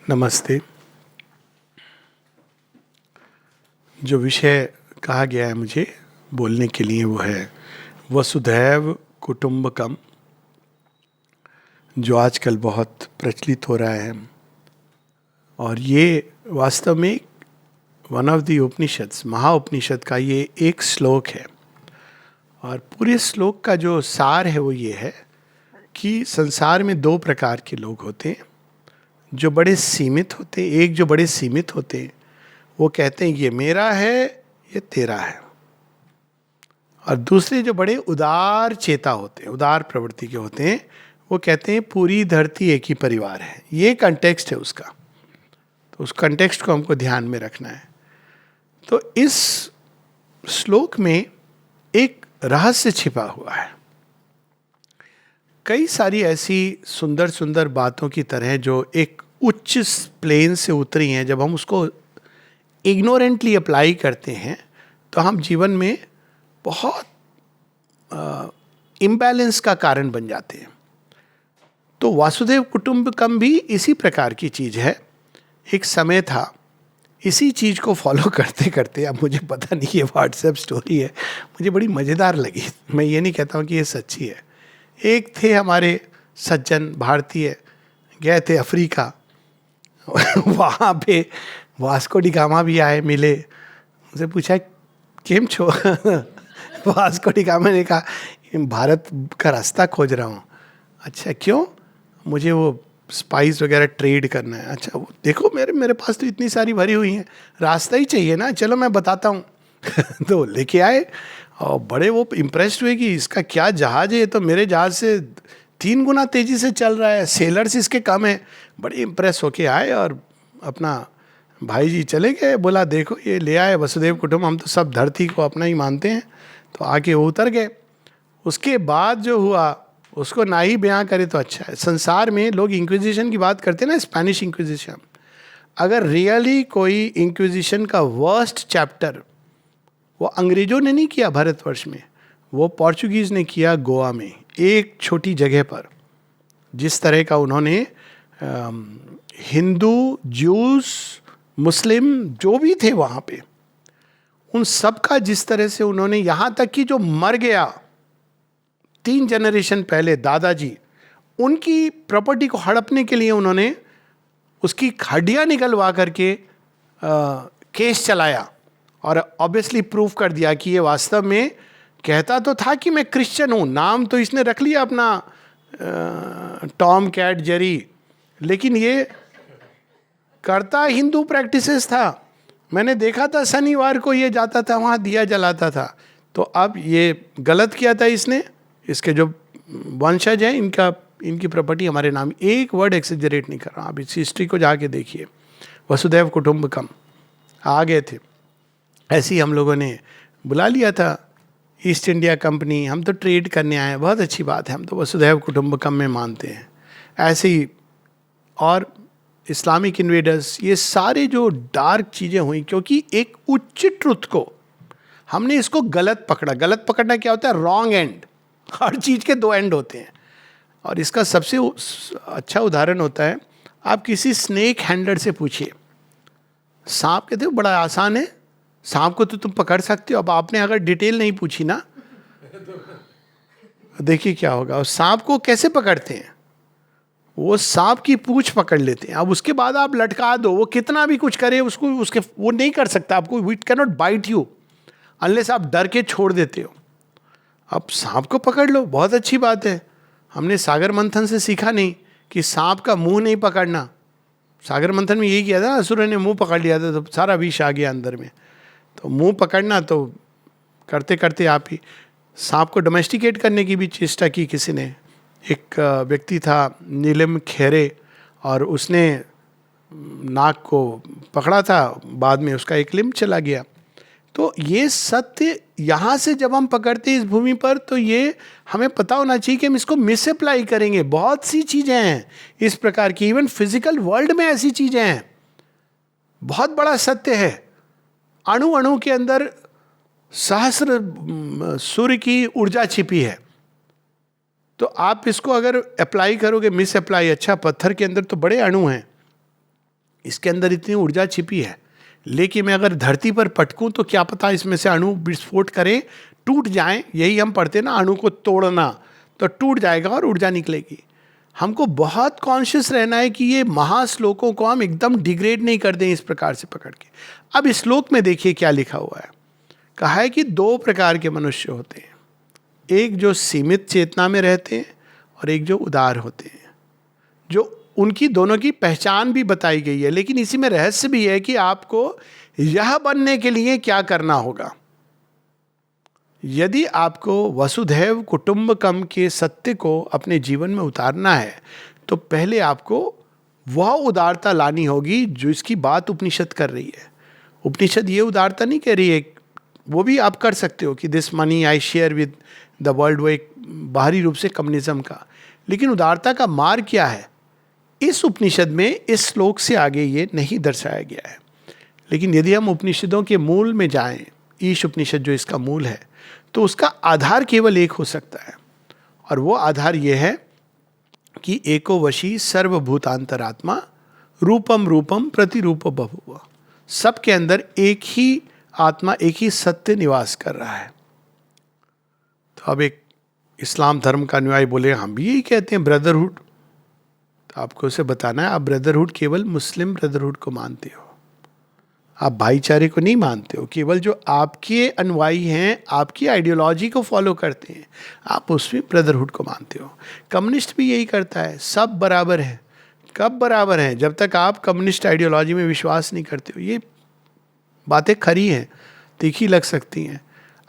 नमस्ते। जो विषय कहा गया है मुझे बोलने के लिए वो है वसुधैव कुटुंबकम, जो आजकल बहुत प्रचलित हो रहा है। और ये वास्तव में one of the Upanishads, Mahaupanishad का ये एक श्लोक है। और पूरे श्लोक का जो सार है वो ये है कि संसार में दो प्रकार के लोग होते हैं, जो बड़े सीमित होते हैं। एक जो बड़े सीमित होते हैं वो कहते हैं ये मेरा है, ये तेरा है। और दूसरे जो बड़े उदार चेता होते हैं, उदार प्रवृत्ति के होते हैं, वो कहते हैं पूरी धरती एक ही परिवार है। ये कंटेक्स्ट है उसका, तो उस कंटेक्स्ट को हमको ध्यान में रखना है। तो इस श्लोक में एक रहस्य छिपा हुआ है। कई सारी ऐसी सुंदर सुंदर बातों की तरह जो एक उच्च प्लेन से उतरी हैं, जब हम उसको इग्नोरेंटली अप्लाई करते हैं तो हम जीवन में बहुत इम्बैलेंस का कारण बन जाते हैं। तो वासुदेव कुटुंबकम भी इसी प्रकार की चीज़ है। एक समय था, इसी चीज़ को फॉलो करते करते, अब मुझे पता नहीं ये व्हाट्सएप स्टोरी है, मुझे बड़ी मज़ेदार लगी। मैं ये नहीं कहता हूँ कि ये सच्ची है। एक थे हमारे सज्जन भारतीय, गए थे अफ्रीका। वहाँ पे वास्को डी गामा भी आए, मिले, उनसे पूछा केम छो। वास्को डी गामा ने कहा भारत का रास्ता खोज रहा हूँ। अच्छा क्यों? मुझे वो स्पाइस वगैरह ट्रेड करना है। अच्छा वो देखो मेरे पास तो इतनी सारी भरी हुई हैं, रास्ता ही चाहिए ना, चलो मैं बताता हूँ। तो लेके आए और बड़े वो इम्प्रेस्ड हुए कि इसका क्या जहाज है, ये तो मेरे जहाज से 3 गुना तेज़ी से चल रहा है, सेलर्स इसके कम है। बड़े इम्प्रेस होके आए और अपना भाई जी चले गए। बोला देखो ये ले आए वसुदेव कुटुंब, हम तो सब धरती को अपना ही मानते हैं। तो आके वो उतर गए। उसके बाद जो हुआ उसको ना ही बयां करे तो अच्छा है। संसार में लोग इंक्विजिशन की बात करते हैं ना, स्पेनिश इंक्विजिशन। अगर रियली कोई इंक्विजिशन का वर्स्ट चैप्टर वो अंग्रेजों ने नहीं किया भारतवर्ष में, वो पोर्चुगीज़ ने किया गोवा में, एक छोटी जगह पर। जिस तरह का उन्होंने हिंदू, ज्यूस, मुस्लिम जो भी थे वहाँ पे, उन सब का जिस तरह से उन्होंने, यहाँ तक कि जो मर गया 3 जनरेशन पहले दादाजी, उनकी प्रॉपर्टी को हड़पने के लिए उन्होंने उसकी हड्डियाँ निकलवा करके केस चलाया और ऑब्वियसली प्रूव कर दिया कि ये वास्तव में कहता तो था कि मैं क्रिश्चियन हूँ, नाम तो इसने रख लिया अपना टॉम कैट जेरी, लेकिन ये करता हिंदू प्रैक्टिसेस था। मैंने देखा था शनिवार को ये जाता था वहाँ दिया जलाता था। तो अब ये गलत किया था इसने, इसके जो वंशज हैं इनकी प्रॉपर्टी हमारे नाम। एक वर्ड एक्सेजरेट नहीं कर रहा, आप इस हिस्ट्री को जाके देखिए। वसुधैव कुटुंबकम आ गए थे। ऐसे ही हम लोगों ने बुला लिया था ईस्ट इंडिया कंपनी, हम तो ट्रेड करने आए हैं, बहुत अच्छी बात है, हम तो वसुधैव कुटुंबकम में मानते हैं। ऐसे ही और इस्लामिक इन्वेडर्स, ये सारे जो डार्क चीज़ें हुई, क्योंकि एक उच्च ट्रुथ को हमने इसको गलत पकड़ा। गलत पकड़ना क्या होता है? Wrong and. हर चीज़ के 2 एंड होते हैं। और इसका सबसे अच्छा उदाहरण होता है, आप किसी स्नेक हैंडलर से पूछिए, सांप कहते हो बड़ा आसान है, सांप को तो तुम पकड़ सकते हो। अब आपने अगर डिटेल नहीं पूछी ना, देखिए क्या होगा। और सांप को कैसे पकड़ते हैं? वो सांप की पूंछ पकड़ लेते हैं। अब उसके बाद आप लटका दो, वो कितना भी कुछ करे उसके वो नहीं कर सकता आपको। It can not bite you unless आप डर के छोड़ देते हो। अब सांप को पकड़ लो, बहुत अच्छी बात है। हमने सागर मंथन से सीखा नहीं कि सांप का मुंह नहीं पकड़ना। सागर मंथन में यही किया था ना, असुर ने मुंह पकड़ लिया था तो सारा विष आ गया अंदर में। तो मुंह पकड़ना तो करते करते आप ही सांप को डोमेस्टिकेट करने की भी चेष्टा की किसी ने। एक व्यक्ति था नीलम खेरे, और उसने नाक को पकड़ा था, बाद में उसका एक लिम्ब चला गया। तो ये सत्य यहाँ से जब हम पकड़ते हैं इस भूमि पर, तो ये हमें पता होना चाहिए कि हम इसको मिस अप्लाई करेंगे। बहुत सी चीज़ें हैं इस प्रकार की, इवन फिजिकल वर्ल्ड में ऐसी चीज़ें हैं। बहुत बड़ा सत्य है, अणु अणु के अंदर सहस्र सूर्य की ऊर्जा छिपी है। तो आप इसको अगर अप्लाई करोगे, मिस अप्लाई, अच्छा पत्थर के अंदर तो बड़े अणु हैं, इसके अंदर इतनी ऊर्जा छिपी है, लेकिन मैं अगर धरती पर पटकूं तो क्या पता इसमें से अणु विस्फोट करें, टूट जाएं। यही हम पढ़ते ना, अणु को तोड़ना, तो टूट जाएगा और ऊर्जा निकलेगी। हमको बहुत कॉन्शियस रहना है कि ये महाश्लोकों को हम एकदम डिग्रेड नहीं कर दें इस प्रकार से पकड़ के। अब इस श्लोक में देखिए क्या लिखा हुआ है। कहा है कि दो प्रकार के मनुष्य होते हैं, एक जो सीमित चेतना में रहते हैं और एक जो उदार होते हैं, जो उनकी दोनों की पहचान भी बताई गई है। लेकिन इसी में रहस्य भी है कि आपको यह बनने के लिए क्या करना होगा। यदि आपको वसुधैव कुटुंबकम के सत्य को अपने जीवन में उतारना है तो पहले आपको वह उदारता लानी होगी जो इसकी बात उपनिषद कर रही है। उपनिषद ये उदारता नहीं कह रही है, वो भी आप कर सकते हो कि this money I share with the world, वो एक बाहरी रूप से कम्युनिज्म का। लेकिन उदारता का मार्ग क्या है, इस उपनिषद में इस श्लोक से आगे ये नहीं दर्शाया गया है। लेकिन यदि हम उपनिषदों के मूल में जाएं, ईश उपनिषद जो इसका मूल है, तो उसका आधार केवल एक हो सकता है, और वो आधार ये है कि एको वशी सर्वभूतांतरात्मा रूपम रूपम प्रतिरूप बभुव। सबके अंदर एक ही आत्मा, एक ही सत्य निवास कर रहा है। तो अब एक इस्लाम धर्म का अनुयायी बोले हम भी यही कहते हैं ब्रदरहुड, तो आपको उसे बताना है आप ब्रदरहुड केवल मुस्लिम ब्रदरहुड को मानते हो, आप भाईचारे को नहीं मानते हो। केवल जो आपके अनुयायी हैं, आपकी आइडियोलॉजी को फॉलो करते हैं, आप उसमें ब्रदरहुड को मानते हो। कम्युनिस्ट भी यही करता है, सब बराबर है। कब बराबर हैं? जब तक आप कम्युनिस्ट आइडियोलॉजी में विश्वास नहीं करते हो। ये बातें खरी हैं, तीखी लग सकती हैं।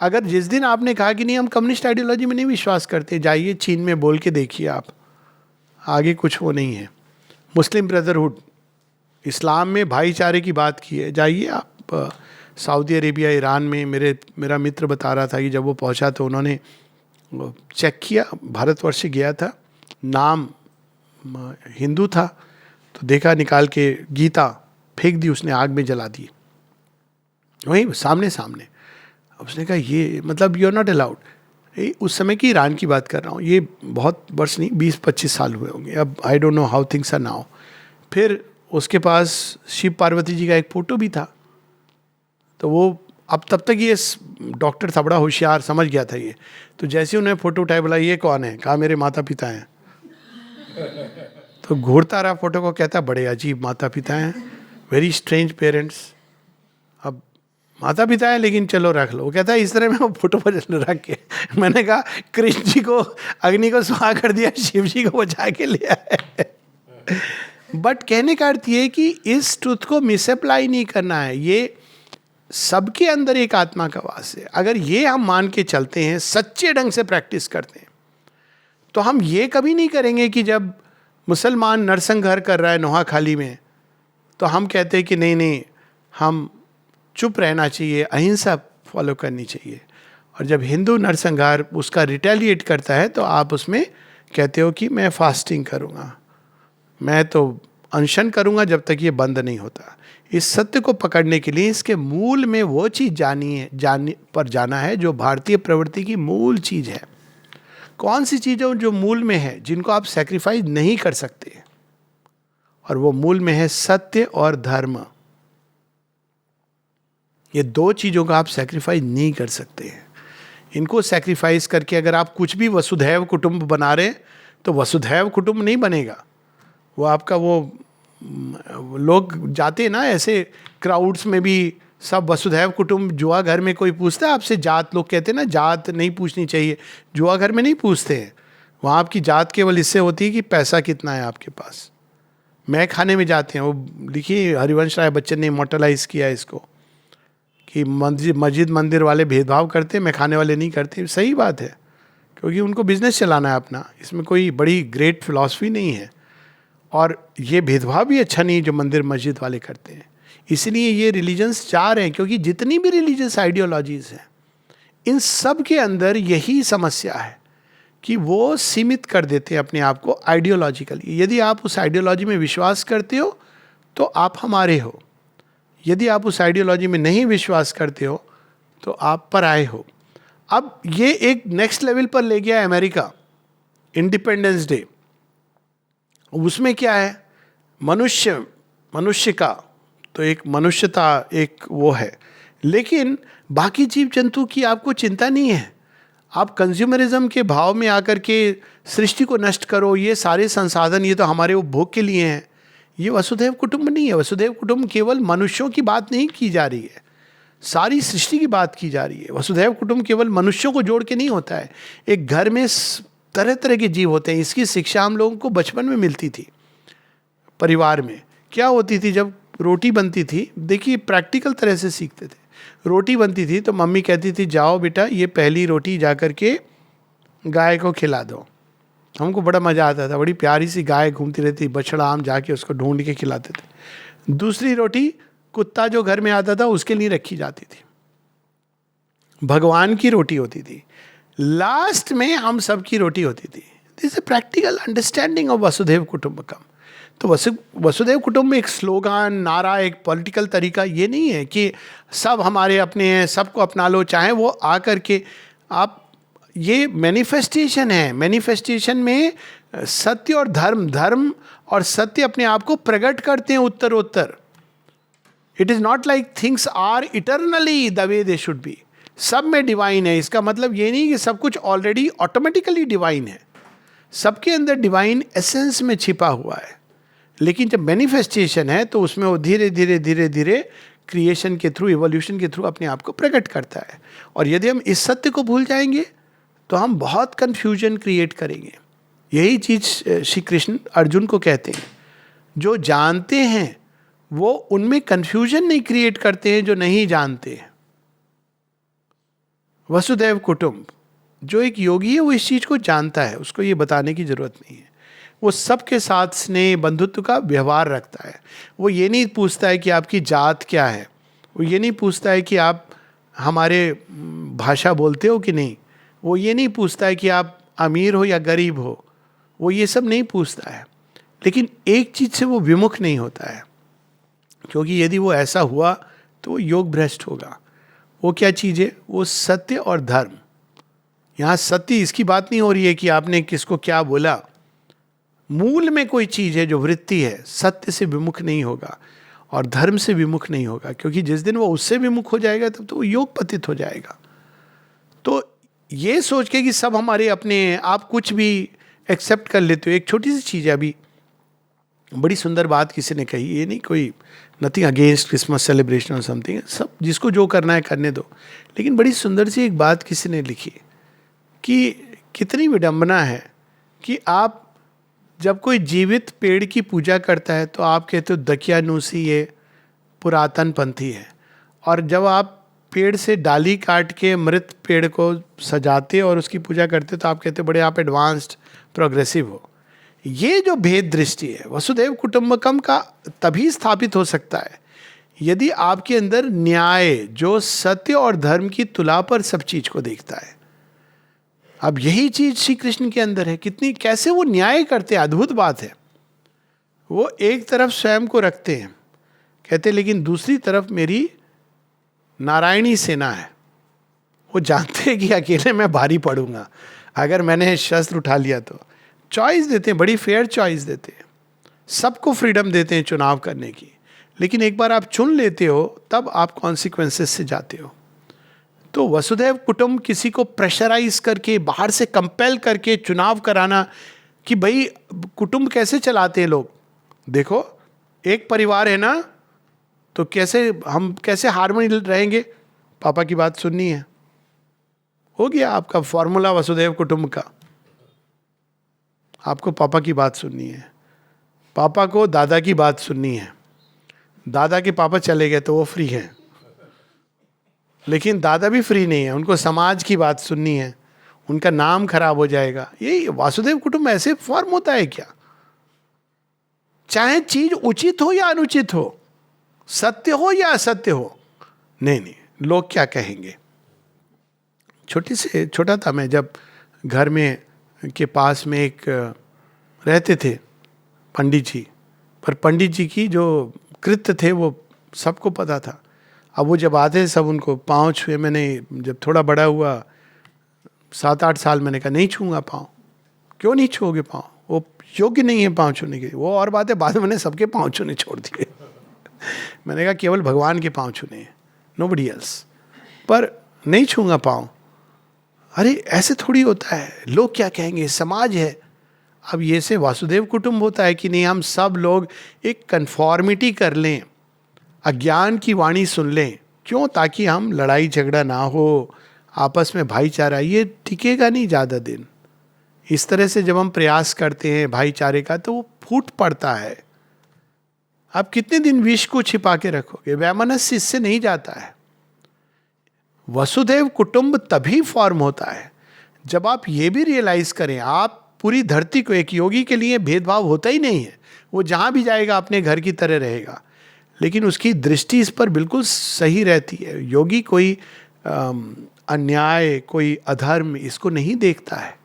अगर जिस दिन आपने कहा कि नहीं हम कम्युनिस्ट आइडियोलॉजी में नहीं विश्वास करते, जाइए चीन में बोल के देखिए आप, आगे कुछ वो नहीं है। मुस्लिम ब्रदरहुड, इस्लाम में भाईचारे की बात की है, जाइए आप सऊदी अरेबिया, ईरान में। मेरा मित्र बता रहा था कि जब वो पहुंचा तो उन्होंने चेक किया, भारतवर्ष से गया था, नाम हिंदू था, तो देखा, निकाल के गीता फेंक दी उसने, आग में जला दी, वहीं सामने सामने। उसने कहा ये मतलब यू आर नॉट अलाउड। उस समय की ईरान की बात कर रहा हूँ, ये बहुत वर्ष नहीं, 20-25 साल हुए होंगे। अब I don't know how things are now. फिर उसके पास शिव पार्वती जी का एक फ़ोटो भी था, तो वो अब तब तक ये डॉक्टर था, बड़ा होशियार, समझ गया था ये। तो जैसे उन्हें फ़ोटो उठाया, बोला ये कौन है? कहा मेरे माता पिता हैं। तो घूरता रहा फोटो को, कहता बड़े अजीब माता पिता हैं, वेरी स्ट्रेंज पेरेंट्स। अब माता पिता है लेकिन चलो रख लो। वो कहता है इस तरह में वो फोटो पर रख के, मैंने कहा कृष्ण जी को अग्नि को सुहा कर दिया, शिव जी को बचा के ले आए। बट कहने का अर्थ ये कि इस ट्रुथ को मिसअप्लाई नहीं करना है। ये सबके अंदर एक आत्मा का वास है। अगर ये हम मान के चलते हैं, सच्चे ढंग से प्रैक्टिस करते हैं, तो हम ये कभी नहीं करेंगे कि जब मुसलमान नरसंहार कर रहा है नोहाखाली में, तो हम कहते हैं कि नहीं नहीं, हम चुप रहना चाहिए, अहिंसा फॉलो करनी चाहिए। और जब हिंदू नरसंहार उसका रिटेलिएट करता है, तो आप उसमें कहते हो कि मैं फास्टिंग करूँगा, मैं तो अनशन करूँगा जब तक ये बंद नहीं होता। इस सत्य को पकड़ने के लिए इसके मूल में वो चीज़ जानने पर जाना है जो भारतीय प्रवृत्ति की मूल चीज़ है। कौन सी चीज़ें जो मूल में है, जिनको आप सेक्रीफाइस नहीं कर सकते, और वो मूल में है सत्य और धर्म। ये दो चीज़ों का आप सेक्रीफाइस नहीं कर सकते हैं। इनको सेक्रीफाइस करके अगर आप कुछ भी वसुधैव कुटुंब बना रहे, तो वसुधैव कुटुंब नहीं बनेगा। वो आपका वो लोग जाते हैं ना ऐसे क्राउड्स में भी, सब वसुधैव कुटुंब। जुआ घर में कोई पूछता है आपसे जात, लोग कहते हैं ना जात नहीं पूछनी चाहिए, जुआ घर में नहीं पूछते हैं। वहाँ आपकी जात केवल इससे होती है कि पैसा कितना है आपके पास। मैं खाने में जाते हैं, वो लिखिए हरिवंश राय बच्चन ने इमोर्टलाइज किया इसको कि मस्जिद मंदिर वाले भेदभाव करते हैं, मैं खाने वाले नहीं करते। सही बात है, क्योंकि उनको बिजनेस चलाना है अपना, इसमें कोई बड़ी ग्रेट फिलॉसफी नहीं है। और ये भेदभाव भी अच्छा नहीं जो मंदिर मस्जिद वाले करते हैं। इसलिए ये रिलीजन्स चार हैं, क्योंकि जितनी भी रिलीजियस आइडियोलॉजीज हैं, इन सब के अंदर यही समस्या है कि वो सीमित कर देते हैं अपने आप को आइडियोलॉजिकली। यदि आप उस आइडियोलॉजी में विश्वास करते हो तो आप हमारे हो, यदि आप उस आइडियोलॉजी में नहीं विश्वास करते हो तो आप पराये हो। अब ये एक नेक्स्ट लेवल पर ले गया अमेरिका, इंडिपेंडेंस डे। उसमें क्या है, मनुष्य मनुष्य का, तो एक मनुष्यता एक वो है, लेकिन बाकी जीव जंतु की आपको चिंता नहीं है। आप कंज्यूमरिज्म के भाव में आकर के सृष्टि को नष्ट करो, ये सारे संसाधन ये तो हमारे उपभोग के लिए हैं। ये वसुधैव कुटुंब नहीं है। वसुधैव कुटुंब केवल मनुष्यों की बात नहीं की जा रही है, सारी सृष्टि की बात की जा रही है। वसुधैव कुटुंब केवल मनुष्यों को जोड़ के नहीं होता है। एक घर में तरह तरह के जीव होते हैं। इसकी शिक्षा हम लोगों को बचपन में मिलती थी। परिवार में क्या होती थी, जब रोटी बनती थी, देखिए प्रैक्टिकल तरह से सीखते थे। रोटी बनती थी तो मम्मी कहती थी जाओ बेटा ये पहली रोटी जा कर के गाय को खिला दो। हमको बड़ा मज़ा आता था, बड़ी प्यारी सी गाय घूमती रहती, बछड़ा, हम जाके उसको ढूंढ के खिलाते थे। दूसरी रोटी कुत्ता जो घर में आता था उसके लिए रखी जाती थी, भगवान की रोटी होती थी। लास्ट में हम सब की रोटी होती थी। This is practical understanding of वसुधैव कुटुंबकम। तो वसुधैव कुटुंब में एक स्लोगान, नारा, एक पॉलिटिकल तरीका ये नहीं है कि सब हमारे अपने हैं, सबको अपना लो, चाहे वो आकर के आप, ये मैनिफेस्टेशन है। मैनिफेस्टेशन में सत्य और धर्म, धर्म और सत्य अपने आप को प्रकट करते हैं उत्तरोत्तर। It is not like things are eternally the way they should be. सब में डिवाइन है, इसका मतलब ये नहीं कि सब कुछ ऑलरेडी ऑटोमेटिकली डिवाइन है। सबके अंदर डिवाइन एसेंस में छिपा हुआ है, लेकिन जब मैनिफेस्टेशन है तो उसमें वो धीरे धीरे धीरे धीरे क्रिएशन के थ्रू, इवोल्यूशन के थ्रू अपने आप को प्रकट करता है। और यदि हम इस सत्य को भूल जाएंगे तो हम बहुत कन्फ्यूजन क्रिएट करेंगे। यही चीज़ श्री कृष्ण अर्जुन को कहते हैं, जो जानते हैं वो उनमें कन्फ्यूजन नहीं क्रिएट करते हैं जो नहीं जानते हैं। वसुधैव कुटुंब, जो एक योगी है वो इस चीज़ को जानता है, उसको ये बताने की जरूरत नहीं है। वो सबके साथ स्नेह बंधुत्व का व्यवहार रखता है। वो ये नहीं पूछता है कि आपकी जात क्या है, वो ये नहीं पूछता है कि आप हमारे भाषा बोलते हो कि नहीं, वो ये नहीं पूछता है कि आप अमीर हो या गरीब हो, वो ये सब नहीं पूछता है। लेकिन एक चीज़ से वो विमुख नहीं होता है, क्योंकि यदि वो ऐसा हुआ तो वो योग भ्रष्ट होगा। वो क्या चीज़ है? वो सत्य और धर्म। यहाँ सत्य इसकी बात नहीं हो रही है कि आपने किसको क्या बोला, मूल में कोई चीज़ है जो वृत्ति है, सत्य से विमुख नहीं होगा और धर्म से विमुख नहीं होगा, क्योंकि जिस दिन वो उससे विमुख हो जाएगा तब तो वो योग पतित हो जाएगा। तो ये सोच के कि सब हमारे अपने हैं, आप कुछ भी एक्सेप्ट कर लेते हो। एक छोटी सी चीज़ है, अभी बड़ी सुंदर बात किसी ने कही, ये नहीं कोई नथिंग अगेंस्ट क्रिसमस सेलिब्रेशन और समथिंग, सब जिसको जो करना है करने दो, लेकिन बड़ी सुंदर सी एक बात किसी ने लिखी कि कितनी विडंबना है कि आप जब कोई जीवित पेड़ की पूजा करता है तो आप कहते हो दकियानूसी ये पुरातन पंथी है, और जब आप पेड़ से डाली काट के मृत पेड़ को सजाते और उसकी पूजा करते तो आप कहते बड़े आप एडवांस्ड प्रोग्रेसिव हो। ये जो भेद दृष्टि है वसुधैव कुटुंबकम का तभी स्थापित हो सकता है यदि आपके अंदर न्याय, जो सत्य और धर्म की तुला पर सब चीज को देखता है। अब यही चीज श्री कृष्ण के अंदर है। कितनी कैसे वो न्याय करते हैं, अद्भुत बात है। वो एक तरफ स्वयं को रखते हैं, कहते लेकिन दूसरी तरफ मेरी नारायणी सेना है। वो जानते हैं कि अकेले मैं भारी पड़ूंगा अगर मैंने शस्त्र उठा लिया तो। चॉइस देते हैं, बड़ी फेयर चॉइस देते हैं, सबको फ्रीडम देते हैं चुनाव करने की। लेकिन एक बार आप चुन लेते हो तब आप कॉन्सिक्वेंसेस से जाते हो। तो वसुधैव कुटुंब किसी को प्रेशराइज करके, बाहर से कंपेल करके चुनाव कराना कि भाई कुटुंब कैसे चलाते हैं लोग, देखो एक परिवार है ना, तो कैसे हम कैसे हार्मनी रहेंगे, पापा की बात सुननी है। हो गया आपका फॉर्मूला वसुधैव कुटुंब का। आपको पापा की बात सुननी है, पापा को दादा की बात सुननी है, दादा के पापा चले गए तो वो फ्री हैं, लेकिन दादा भी फ्री नहीं है, उनको समाज की बात सुननी है, उनका नाम खराब हो जाएगा। यही वासुदेव कुटुंब ऐसे फॉर्म होता है क्या? चाहे चीज उचित हो या अनुचित हो, सत्य हो या असत्य हो, नहीं नहीं, लोग क्या कहेंगे। छोटा था मैं, जब घर में के पास में एक रहते थे पंडित जी, पर पंडित जी की जो कृत्य थे वो सबको पता था। अब वो जब आते सब उनको पाँव छुए। मैंने जब थोड़ा बड़ा हुआ 7-8 साल, मैंने कहा नहीं छूँगा पाँव। क्यों नहीं छूओगे पाँव? वो योग्य नहीं है पाँव छूने के। वो और बात है, बाद में मैंने सबके पाँव छूने छोड़ दिए। मैंने कहा केवल भगवान के पाँव छूने, नोबडी एल्स, पर नहीं छूंगा पाँव। अरे ऐसे थोड़ी होता है, लोग क्या कहेंगे, समाज है। अब ये से वासुदेव कुटुंब होता है कि नहीं, हम सब लोग एक कन्फॉर्मिटी कर लें, अज्ञान की वाणी सुन लें। क्यों? ताकि हम लड़ाई झगड़ा ना हो, आपस में भाईचारा, ये टिकेगा नहीं ज़्यादा दिन। इस तरह से जब हम प्रयास करते हैं भाईचारे का, तो वो फूट पड़ता है। आप कितने दिन विष को छिपा के रखोगे? वैमनस्य इससे नहीं जाता है। वसुदेव कुटुंब तभी फॉर्म होता है जब आप ये भी रियलाइज करें, आप पूरी धरती को, एक योगी के लिए भेदभाव होता ही नहीं है, वो जहाँ भी जाएगा अपने घर की तरह रहेगा, लेकिन उसकी दृष्टि इस पर बिल्कुल सही रहती है। योगी कोई अन्याय, कोई अधर्म इसको नहीं देखता है।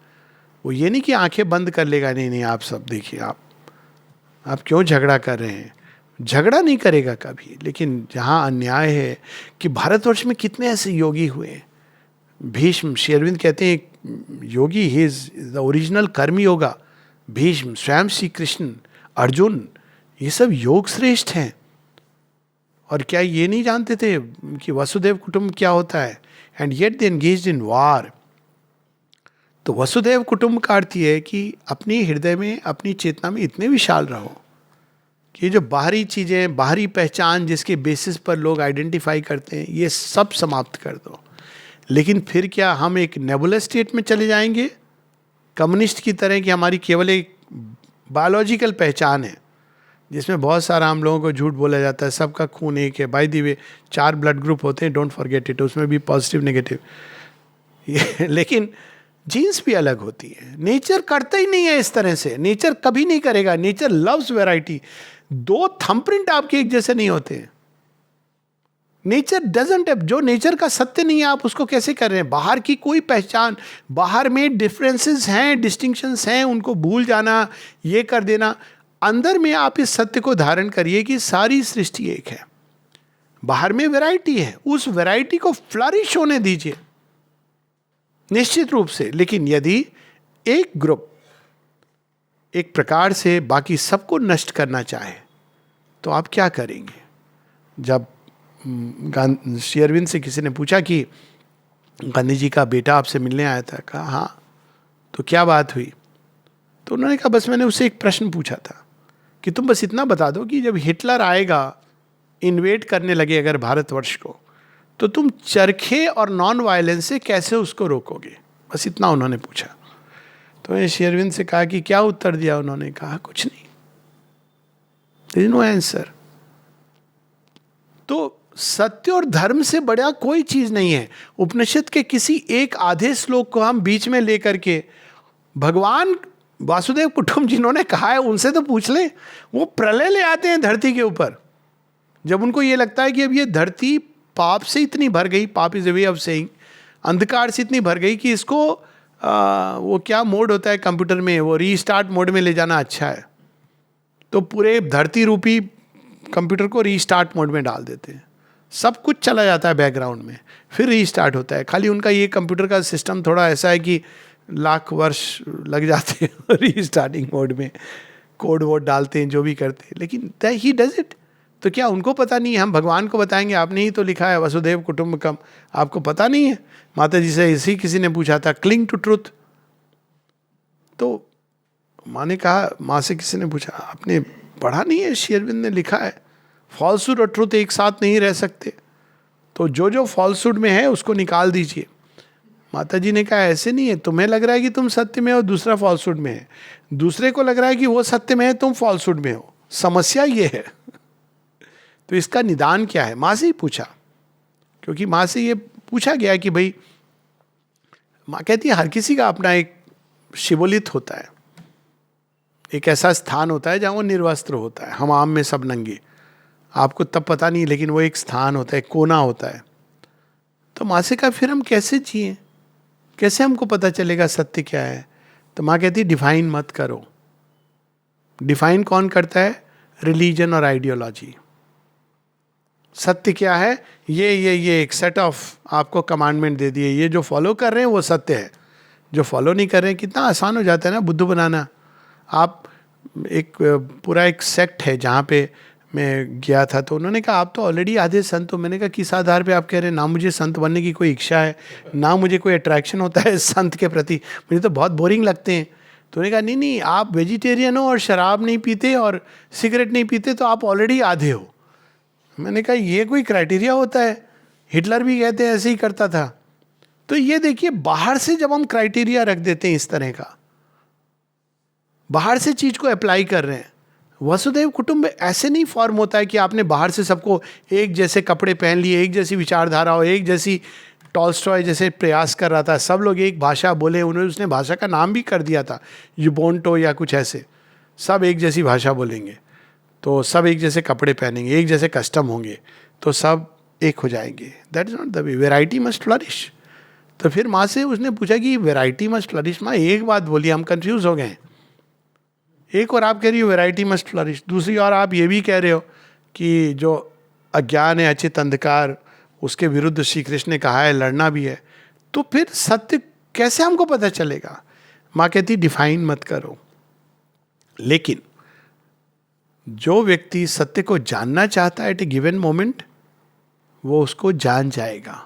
वो ये नहीं कि आंखें बंद कर लेगा, नहीं नहीं आप सब देखिए, आप क्यों झगड़ा कर रहे हैं, झगड़ा नहीं करेगा कभी। लेकिन जहाँ अन्याय है, कि भारतवर्ष में कितने ऐसे योगी हुए, भीष्म, श्री अरविंद कहते हैं योगी ही इज द ओरिजिनल कर्म योगा। भीष्म, स्वयं श्री कृष्ण, अर्जुन, ये सब योग श्रेष्ठ हैं। और क्या ये नहीं जानते थे कि वसुदेव कुटुंब क्या होता है? And yet they engaged in war. तो वसुदेव कुटुंब का अर्थ ये है कि अपनी हृदय में, अपनी चेतना में इतने विशाल रहो कि जो बाहरी चीज़ें, बाहरी पहचान जिसके बेसिस पर लोग आइडेंटिफाई करते हैं, ये सब समाप्त कर दो। लेकिन फिर क्या हम एक नेबुलस स्टेट में चले जाएंगे, कम्युनिस्ट की तरह, कि हमारी केवल एक बायोलॉजिकल पहचान है जिसमें बहुत सारा हम लोगों को झूठ बोला जाता है, सबका खून एक है। By the way 4 blood group होते हैं, डोंट फॉरगेट इट, उसमें भी पॉजिटिव नेगेटिव। लेकिन जीन्स भी अलग होती है। नेचर करता ही नहीं है इस तरह से, नेचर कभी नहीं करेगा। Nature loves variety. 2 थंबप्रिंट आपके एक जैसे नहीं होते। नेचर डजंट, जो नेचर का सत्य नहीं है आप उसको कैसे कर रहे हैं? बाहर की कोई पहचान, बाहर में डिफरेंसेस हैं, डिस्टिंक्शंस हैं, उनको भूल जाना, ये कर देना। अंदर में आप इस सत्य को धारण करिए कि सारी सृष्टि एक है, बाहर में वैरायटी है, उस वैरायटी को फ्लरिश होने दीजिए निश्चित रूप से। लेकिन यदि एक ग्रुप एक प्रकार से बाकी सबको नष्ट करना चाहे तो आप क्या करेंगे? जब श्री अरविंद से किसी ने पूछा कि गांधी जी का बेटा आपसे मिलने आया था, कहा हाँ, तो क्या बात हुई? तो उन्होंने कहा बस मैंने उससे एक प्रश्न पूछा था कि तुम बस इतना बता दो कि जब हिटलर आएगा, इन्वेड करने लगे अगर भारतवर्ष को, तो तुम चरखे और नॉन वायलेंस से कैसे उसको रोकोगे? बस इतना उन्होंने पूछा। तो मैंने श्री अरविंद से कहा कि क्या उत्तर दिया? उन्होंने कहा कुछ नहीं, देयर इज नो आंसर। तो सत्य और धर्म से बड़ा कोई चीज नहीं है। उपनिषद के किसी एक आधे श्लोक को हम बीच में लेकर के, भगवान वासुदेव कुटुंब जिन्होंने कहा है उनसे तो पूछ लें। वो प्रलय ले आते हैं धरती के ऊपर जब उनको ये लगता है कि अब ये धरती पाप से इतनी भर गई, पाप is a way of saying, अंधकार से इतनी भर गई कि इसको वो क्या मोड होता है कंप्यूटर में, वो रीस्टार्ट मोड में ले जाना अच्छा है। तो पूरे धरती रूपी कंप्यूटर को रीस्टार्ट मोड में डाल देते हैं, सब कुछ चला जाता है बैकग्राउंड में, फिर रीस्टार्ट होता है। खाली उनका ये कंप्यूटर का सिस्टम थोड़ा ऐसा है कि लाख वर्ष लग जाते हैं रीस्टार्टिंग मोड में, कोड वोड डालते हैं, जो भी करते हैं, लेकिन ही डज इट। तो क्या उनको पता नहीं है? हम भगवान को बताएंगे आपने ही तो लिखा है वसुदेव कुटुंबकम, आपको पता नहीं है? माता जी से इसी किसी ने पूछा था, क्लिंग टू ट्रुथ। तो माँ ने कहा, माँ से किसी ने पूछा आपने पढ़ा नहीं है? श्री अरविंद ने लिखा है फॉल्सहुड और ट्रुथ एक साथ नहीं रह सकते, तो जो जो फॉल्सहुड में है उसको निकाल दीजिए। माता जी ने कहा ऐसे नहीं है, तुम्हें लग रहा है कि तुम सत्य में हो, दूसरा फॉल्सहुड में है, दूसरे को लग रहा है कि वो सत्य में है, तुम फॉल्सहुड में हो, समस्या ये है। तो इसका निदान क्या है? माँ से ही पूछा, क्योंकि माँ से ये पूछा गया कि भाई, माँ कहती है हर किसी का अपना एक शिवोलित होता है, एक ऐसा स्थान होता है जहाँ वो निर्वस्त्र होता है, हम आम में सब नंगे, आपको तब पता नहीं, लेकिन वो एक स्थान होता है, कोना होता है। तो माँ से कहा फिर हम कैसे जिए, कैसे हमको पता चलेगा सत्य क्या है? तो माँ कहती डिफाइन मत करो। डिफाइन कौन करता है? रिलीजन और आइडियोलॉजी। सत्य क्या है? ये एक सेट ऑफ आपको कमांडमेंट दे दिए, ये जो फॉलो कर रहे हैं वो सत्य है, जो फॉलो नहीं कर रहे हैं, कितना आसान हो जाता है ना बुद्धू बनाना। आप एक पूरा एक सेक्ट है जहाँ पे मैं गया था, तो उन्होंने कहा आप तो ऑलरेडी आधे संत हो। मैंने कहा किस आधार पे आप कह रहे हैं? ना मुझे संत बनने की कोई इच्छा है, ना मुझे कोई अट्रैक्शन होता है संत के प्रति, मुझे तो बहुत बोरिंग लगते हैं। तो उन्होंने कहा नहीं नहीं, आप वेजिटेरियन हो और शराब नहीं पीते और सिगरेट नहीं पीते तो आप ऑलरेडी आधे हो। मैंने कहा ये कोई क्राइटेरिया होता है? हिटलर भी कहते हैं ऐसे ही करता था। तो ये देखिए, बाहर से जब हम क्राइटेरिया रख देते हैं इस तरह का, बाहर से चीज को अप्लाई कर रहे हैं। वसुदैव कुटुंब ऐसे नहीं फॉर्म होता है कि आपने बाहर से सबको एक जैसे कपड़े पहन लिए, एक जैसी विचारधारा हो, एक जैसी, टॉल्स्टॉय जैसे प्रयास कर रहा था सब लोग एक भाषा बोले, उन्होंने उसने भाषा का नाम भी कर दिया था यूबोंटो या कुछ ऐसे, सब एक जैसी भाषा बोलेंगे तो सब एक जैसे कपड़े पहनेंगे, एक जैसे कस्टम होंगे तो सब एक हो जाएंगे। That is not the way, variety must flourish. तो फिर माँ से उसने पूछा कि वेराइटी मस्ट फ्लरिश, माँ एक बात बोली, हम कंफ्यूज हो गए। एक और आप कह रही हो वेराइटी मस्ट फ्लरिश, दूसरी और आप ये भी कह रहे हो कि जो अज्ञान है, अचित अंधकार, उसके विरुद्ध श्री कृष्ण ने कहा है लड़ना भी है। तो फिर सत्य कैसे हमको पता चलेगा? माँ कहती डिफाइन मत करो, लेकिन जो व्यक्ति सत्य को जानना चाहता है एट ए गिवन मोमेंट, वो उसको जान जाएगा।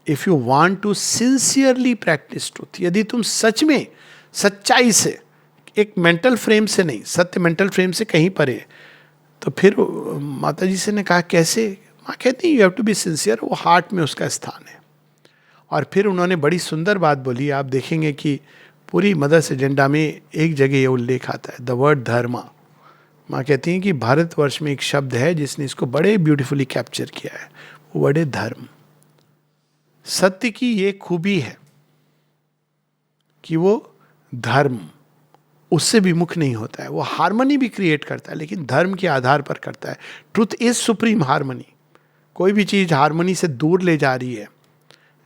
If you want to sincerely practise truth, यदि तुम सच में सच्चाई से, एक मेंटल फ्रेम से नहीं, सत्य मेंटल फ्रेम से कहीं परे, तो फिर माता जी से ने कहा कैसे? माँ कहती you have to be sincere, वो हार्ट में उसका स्थान है। और फिर उन्होंने बड़ी सुंदर बात बोली, आप देखेंगे कि पूरी मदर्स एजेंडा में एक जगह ये उल्लेख आता है, द वर्ड धर्मा। माँ कहती हैं कि भारतवर्ष में एक शब्द है जिसने इसको बड़े ब्यूटीफुली कैप्चर किया है, वो वर्ड है धर्म। सत्य की ये खूबी है कि वो धर्म उससे विमुख नहीं होता है, वो हार्मनी भी क्रिएट करता है, लेकिन धर्म के आधार पर करता है। Truth is supreme harmony. कोई भी चीज हार्मनी से दूर ले जा रही है,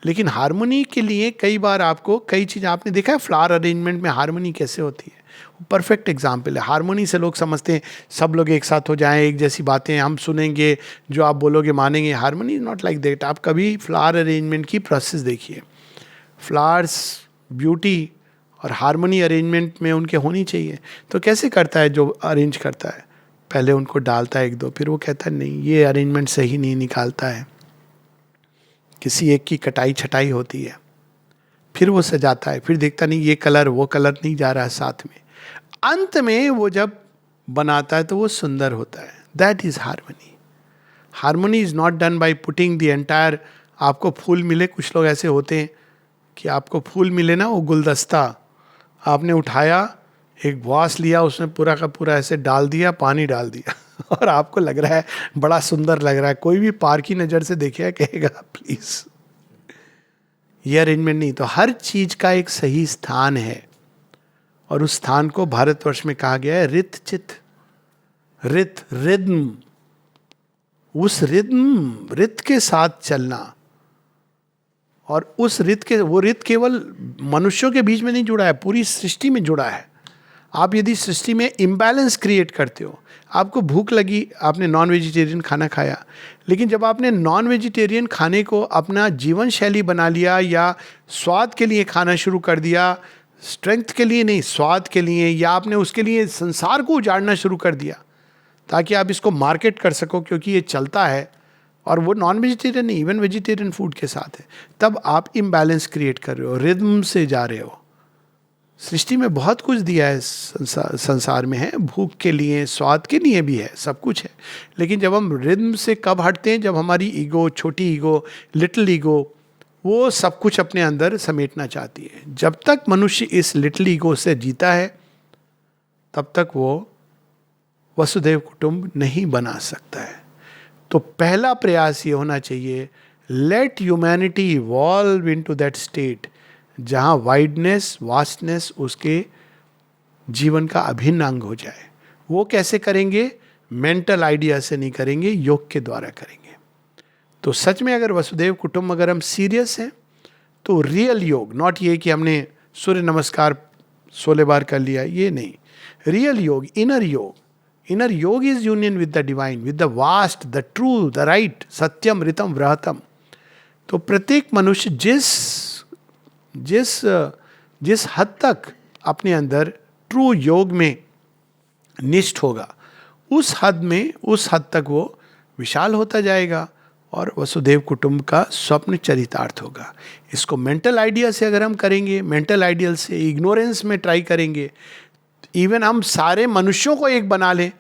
लेकिन हार्मनी के लिए कई बार आपको कई चीज, आपने देखा है फ्लावर अरेंजमेंट में हार्मनी कैसे होती है, परफेक्ट एग्जाम्पल है। हार्मनी से लोग समझते हैं सब लोग एक साथ हो जाएं, एक जैसी बातें हम सुनेंगे, जो आप बोलोगे मानेंगे। Harmony is not like that. आप कभी फ्लावर अरेंजमेंट की प्रोसेस देखिए, फ्लावर्स ब्यूटी और हार्मनी अरेंजमेंट में उनके होनी चाहिए। तो कैसे करता है जो अरेंज करता है? पहले उनको डालता है एक दो, फिर वो कहता है नहीं ये अरेंजमेंट सही नहीं, निकालता है, किसी एक की कटाई छटाई होती है, फिर वो सजाता है, फिर देखता नहीं ये कलर वो कलर नहीं जा रहा है साथ में, अंत में वो जब बनाता है तो वो सुंदर होता है। That is harmony. Harmony is not done by putting the entire, आपको फूल मिले, कुछ लोग ऐसे होते हैं कि आपको फूल मिले ना, वो गुलदस्ता आपने उठाया, एक वास लिया, उसमें पूरा का पूरा ऐसे डाल दिया, पानी डाल दिया और आपको लग रहा है बड़ा सुंदर लग रहा है, कोई भी पार की नज़र से देखेगा कहेगा प्लीज ये अरेंजमेंट नहीं। तो हर चीज का एक सही स्थान है, और उस स्थान को भारतवर्ष में कहा गया है रित चित, रित रिद्म। उस रिद्म, रित के साथ चलना, और उस रित के, वो रित केवल मनुष्यों के बीच में नहीं जुड़ा है, पूरी सृष्टि में जुड़ा है। आप यदि सृष्टि में इम्बैलेंस क्रिएट करते हो, आपको भूख लगी, आपने नॉन वेजिटेरियन खाना खाया, लेकिन जब आपने नॉन वेजिटेरियन खाने को अपना जीवन शैली बना लिया, या स्वाद के लिए खाना शुरू कर दिया, स्ट्रेंथ के लिए नहीं स्वाद के लिए, या आपने उसके लिए संसार को उजाड़ना शुरू कर दिया ताकि आप इसको मार्केट कर सको क्योंकि ये चलता है, और वो नॉन वेजिटेरियन नहीं, इवन वेजिटेरियन फूड के साथ है, तब आप इम्बैलेंस क्रिएट कर रहे हो, रिदम से जा रहे हो। सृष्टि में बहुत कुछ दिया है, संसार में है, भूख के लिए, स्वाद के लिए भी है, सब कुछ है, लेकिन जब हम रिदम से कब हटते हैं? जब हमारी ईगो, छोटी ईगो, लिटिल ईगो, वो सब कुछ अपने अंदर समेटना चाहती है। जब तक मनुष्य इस लिटिल ईगो से जीता है, तब तक वो वसुधैव कुटुंब नहीं बना सकता है। तो पहला प्रयास ये होना चाहिए, let humanity evolve into that state जहाँ वाइडनेस, वास्टनेस उसके जीवन का अभिन्न अंग हो जाए। वो कैसे करेंगे? मेंटल आइडिया से नहीं करेंगे, योग के द्वारा करेंगे। तो सच में अगर वसुधैव कुटुंब, अगर हम सीरियस हैं, तो रियल योग, नॉट ये कि हमने सूर्य नमस्कार 16 बार कर लिया, ये नहीं। रियल योग, inner yoga, inner yoga is union with the divine, with the vast, the true, the right, सत्यम, ऋतम, वृहतम। तो प्रत्येक मनुष्य जिस हद तक अपने अंदर ट्रू योग में निष्ठ होगा, उस हद तक वो विशाल होता जाएगा और वसुधैव कुटुंब का स्वप्न चरितार्थ होगा। इसको मेंटल आइडिया से अगर हम करेंगे, मेंटल आइडियल से इग्नोरेंस में ट्राई करेंगे, इवन हम सारे मनुष्यों को एक बना लें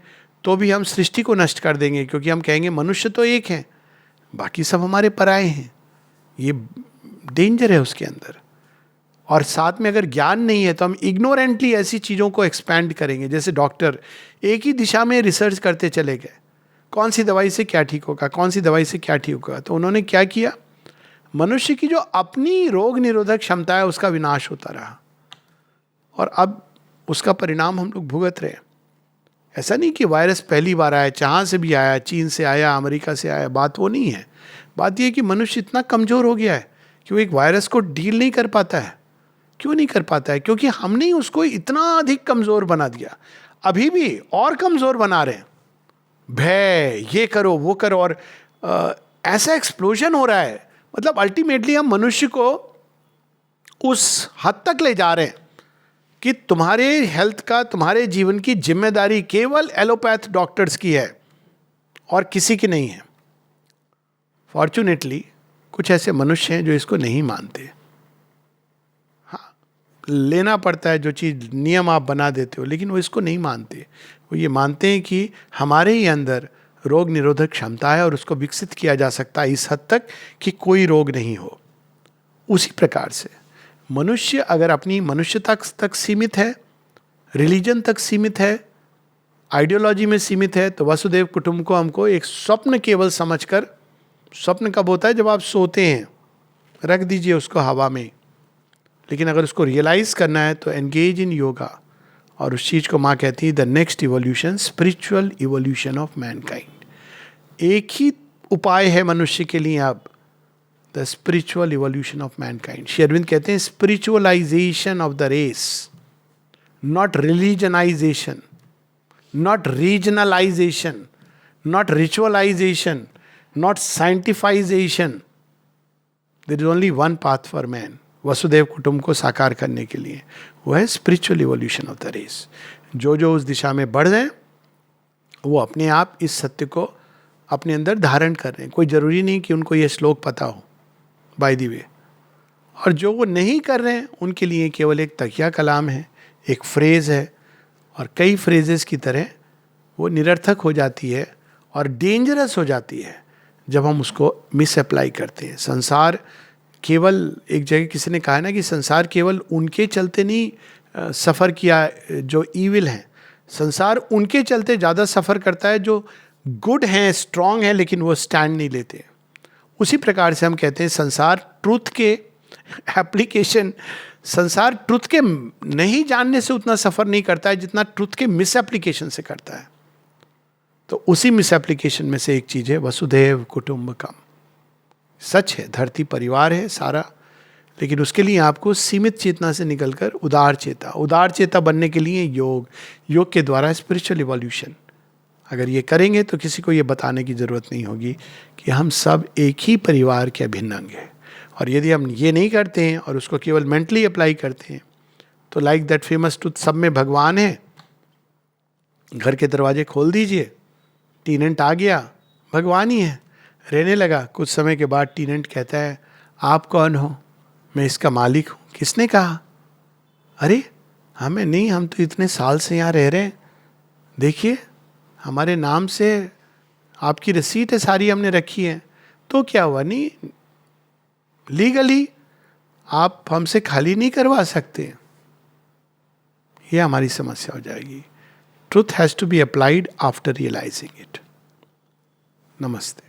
तो भी हम सृष्टि को नष्ट कर देंगे, क्योंकि हम कहेंगे मनुष्य तो एक हैं, बाकी सब हमारे पराये हैं। ये डेंजर है उसके अंदर। और साथ में अगर ज्ञान नहीं है तो हम इग्नोरेंटली ऐसी चीज़ों को एक्सपैंड करेंगे। जैसे डॉक्टर एक ही दिशा में रिसर्च करते चले गए, कौन सी दवाई से क्या ठीक होगा, कौन सी दवाई से क्या ठीक होगा। तो उन्होंने क्या किया, मनुष्य की जो अपनी रोग निरोधक क्षमता है उसका विनाश होता रहा, और अब उसका परिणाम हम लोग भुगत रहे हैं। ऐसा नहीं कि वायरस पहली बार आया, जहाँ से भी आया, चीन से आया, अमेरिका से आया, बात वो नहीं है। बात यह कि मनुष्य इतना कमज़ोर हो गया है कि वो एक वायरस को डील नहीं कर पाता है। क्यों नहीं कर पाता है? क्योंकि हमने ही उसको इतना अधिक कमज़ोर बना दिया, अभी भी और कमज़ोर बना रहे हैं। भय, ये करो वो करो, और ऐसा एक्सप्लोजन हो रहा है। मतलब अल्टीमेटली हम मनुष्य को उस हद तक ले जा रहे हैं कि तुम्हारे हेल्थ का, तुम्हारे जीवन की जिम्मेदारी केवल एलोपैथ डॉक्टर्स की है और किसी की नहीं है। फॉर्चुनेटली कुछ ऐसे मनुष्य हैं जो इसको नहीं मानते। हाँ, लेना पड़ता है जो चीज़, नियम आप बना देते हो, लेकिन वो इसको नहीं मानते। वो ये मानते हैं कि हमारे ही अंदर रोग निरोधक क्षमता है और उसको विकसित किया जा सकता है इस हद तक कि कोई रोग नहीं हो। उसी प्रकार से मनुष्य अगर अपनी मनुष्यता तक सीमित है, रिलीजन तक सीमित है, आइडियोलॉजी में सीमित है, तो वसुधैव कुटुंब को हमको एक स्वप्न केवल समझकर, स्वप्न कब होता है? जब आप सोते हैं, रख दीजिए उसको हवा में। लेकिन अगर उसको रियलाइज करना है तो एंगेज इन योगा, और उस चीज़ को माँ कहती है the next evolution, spiritual evolution of mankind. एक ही उपाय है मनुष्य के लिए अब, the spiritual evolution of mankind. Shri Aurobindo कहते हैं spiritualization of the race, not religionization, not regionalization, not ritualization, not scientifization. There is only one path for man, वसुधैव कुटुंब को साकार करने के लिए, वो है spiritual evolution of the race. जो जो उस दिशा में बढ़ रहे हैं वो अपने आप इस सत्य को अपने अंदर धारण कर रहे हैं। कोई ज़रूरी नहीं कि उनको ये श्लोक पता हो, बाय द वे। और जो वो नहीं कर रहे हैं उनके लिए केवल एक तकिया कलाम है, एक फ्रेज़ है, और कई फ्रेजेस की तरह वो निरर्थक हो जाती है और डेंजरस हो जाती है जब हम उसको मिस अप्लाई करते हैं। संसार केवल, एक जगह किसी ने कहा है ना कि संसार केवल उनके चलते नहीं सफ़र किया जो ईविल हैं, संसार उनके चलते ज़्यादा सफ़र करता है जो गुड हैं, स्ट्रांग हैं, लेकिन वो स्टैंड नहीं लेते। उसी प्रकार से हम कहते हैं संसार ट्रुथ के एप्लीकेशन, संसार ट्रुथ के नहीं जानने से उतना सफ़र नहीं करता है जितना ट्रुथ के मिस एप्लीकेशन से करता है। तो उसी मिस एप्लीकेशन में से एक चीज़ है वसुधैव कुटुंबकम। सच है, धरती परिवार है सारा, लेकिन उसके लिए आपको सीमित चेतना से निकलकर उदार चेता बनने के लिए योग के द्वारा स्पिरिचुअल इवोल्यूशन अगर ये करेंगे तो किसी को ये बताने की ज़रूरत नहीं होगी कि हम सब एक ही परिवार के अभिन्न अंग हैं। और यदि हम ये नहीं करते हैं और उसको केवल मेंटली अप्लाई करते हैं तो लाइक दैट फेमस ट्रुथ, सब में भगवान है। घर के दरवाजे खोल दीजिए, टीनेंट आ गया, भगवान ही है, रहने लगा। कुछ समय के बाद टीनेंट कहता है आप कौन हो? मैं इसका मालिक हूँ। किसने कहा? अरे हमें नहीं, हम तो इतने साल से यहाँ रह रहे हैं, देखिए हमारे नाम से आपकी रसीद है सारी हमने रखी है। तो क्या हुआ? नहीं, लीगली आप हमसे खाली नहीं करवा सकते। ये हमारी समस्या हो जाएगी। Truth has to be applied after realising it. नमस्ते।